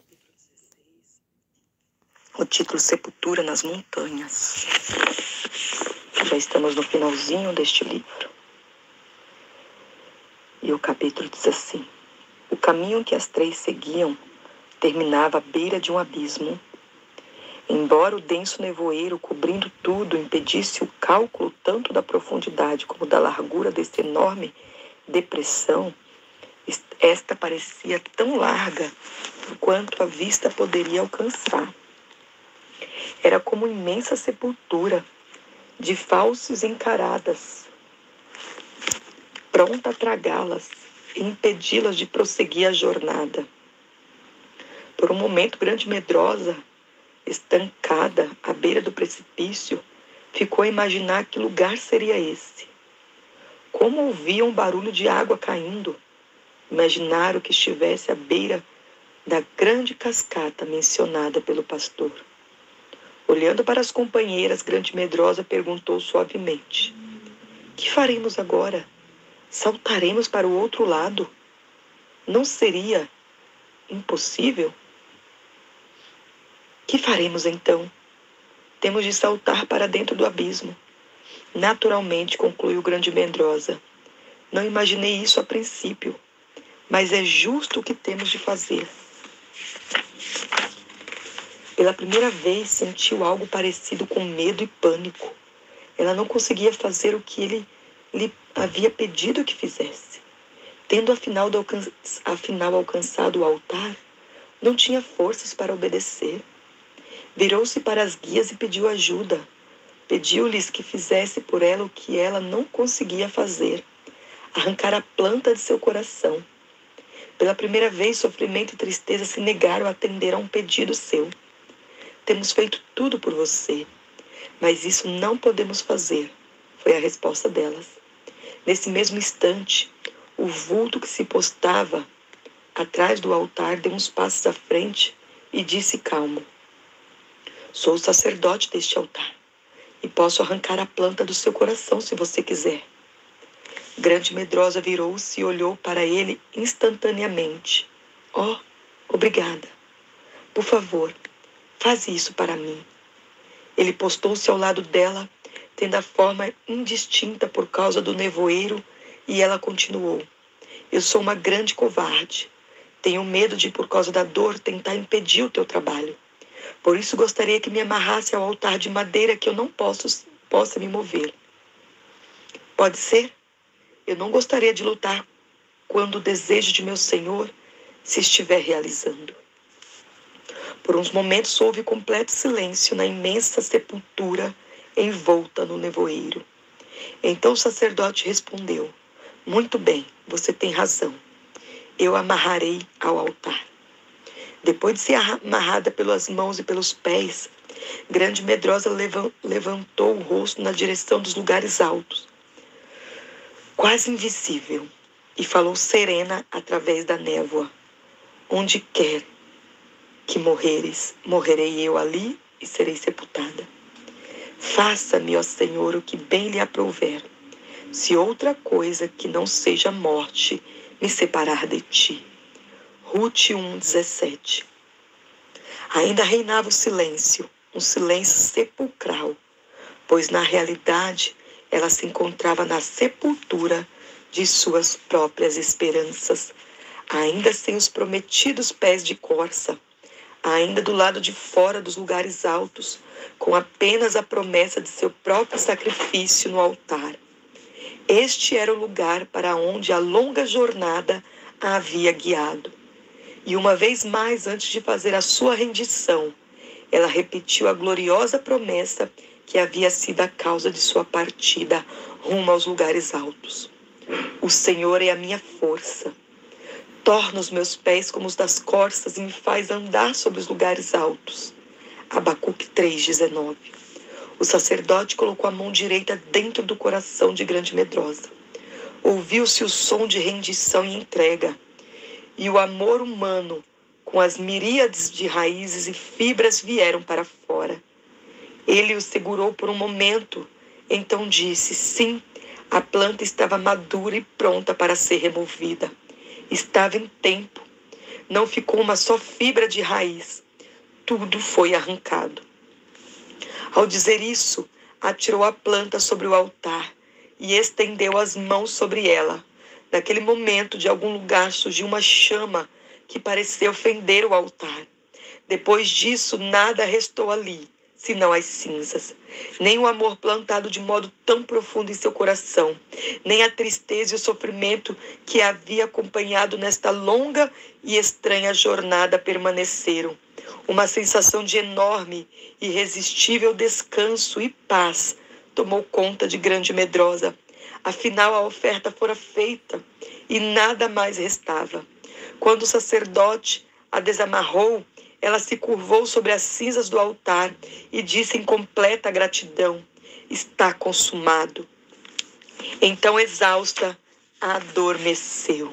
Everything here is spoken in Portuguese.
capítulo 16, o título Sepultura nas Montanhas. Já estamos no finalzinho deste livro. E o capítulo diz assim: o caminho que as três seguiam terminava à beira de um abismo. Embora o denso nevoeiro cobrindo tudo impedisse o cálculo tanto da profundidade como da largura dessa enorme depressão, esta parecia tão larga quanto a vista poderia alcançar. Era como imensa sepultura de fauces encaradas, pronta a tragá-las e impedi-las de prosseguir a jornada. Por um momento, Grande Medrosa, estancada à beira do precipício, ficou a imaginar que lugar seria esse. Como ouvia um barulho de água caindo, imaginaram que estivesse à beira da grande cascata mencionada pelo pastor. Olhando para as companheiras, Grande Medrosa perguntou suavemente: que faremos agora? Saltaremos para o outro lado? Não seria impossível? Que faremos então? Temos de saltar para dentro do abismo. Naturalmente, concluiu Grande Medrosa. Não imaginei isso a princípio, mas é justo o que temos de fazer. Pela primeira vez, sentiu algo parecido com medo e pânico. Ela não conseguia fazer o que ele lhe havia pedido que fizesse. Tendo afinal alcançado o altar, não tinha forças para obedecer. Virou-se para as guias e pediu ajuda. Pediu-lhes que fizesse por ela o que ela não conseguia fazer: arrancar a planta de seu coração. Pela primeira vez, sofrimento e tristeza se negaram a atender a um pedido seu. Temos feito tudo por você, mas isso não podemos fazer, foi a resposta delas. Nesse mesmo instante, o vulto que se postava atrás do altar deu uns passos à frente e disse calmo: sou o sacerdote deste altar e posso arrancar a planta do seu coração se você quiser. Grande Medrosa virou-se e olhou para ele instantaneamente. Oh, obrigada. Por favor, faz isso para mim. Ele postou-se ao lado dela, tendo a forma indistinta por causa do nevoeiro, e ela continuou: eu sou uma grande covarde. Tenho medo de, por causa da dor, tentar impedir o teu trabalho. Por isso gostaria que me amarrasse ao altar de madeira que eu não possa me mover. Pode ser? Eu não gostaria de lutar quando o desejo de meu Senhor se estiver realizando. Por uns momentos houve completo silêncio na imensa sepultura envolta no nevoeiro. Então o sacerdote respondeu: muito bem, você tem razão. Eu a amarrarei ao altar. Depois de ser amarrada pelas mãos e pelos pés, Grande Medrosa levantou o rosto na direção dos lugares altos, quase invisível, e falou serena através da névoa: onde quer que morreres, morrerei eu ali e serei sepultada. Faça-me, ó Senhor, o que bem lhe aprouver, se outra coisa que não seja morte me separar de ti. Rute 1:17. Ainda reinava o silêncio, um silêncio sepulcral, pois na realidade ela se encontrava na sepultura de suas próprias esperanças, ainda sem os prometidos pés de corça, ainda do lado de fora dos lugares altos, com apenas a promessa de seu próprio sacrifício no altar. Este era o lugar para onde a longa jornada a havia guiado. E uma vez mais, antes de fazer a sua rendição, ela repetiu a gloriosa promessa que havia sido a causa de sua partida rumo aos lugares altos. O Senhor é a minha força. Torna os meus pés como os das corças e me faz andar sobre os lugares altos. Abacuque 3:19. O sacerdote colocou a mão direita dentro do coração de Grande Medrosa. Ouviu-se o som de rendição e entrega, e o amor humano, com as miríades de raízes e fibras, vieram para fora. Ele o segurou por um momento, então disse: sim, a planta estava madura e pronta para ser removida. Estava em tempo. Não ficou uma só fibra de raiz. Tudo foi arrancado. Ao dizer isso, atirou a planta sobre o altar e estendeu as mãos sobre ela. Naquele momento, de algum lugar surgiu uma chama que parecia ofender o altar. Depois disso, nada restou ali, senão as cinzas. Nem o amor plantado de modo tão profundo em seu coração, nem a tristeza e o sofrimento que havia acompanhado nesta longa e estranha jornada permaneceram. Uma sensação de enorme, irresistível descanso e paz tomou conta de Grande Medrosa. Afinal, a oferta fora feita e nada mais restava. Quando o sacerdote a desamarrou, ela se curvou sobre as cinzas do altar e disse em completa gratidão: está consumado. Então, exausta, adormeceu.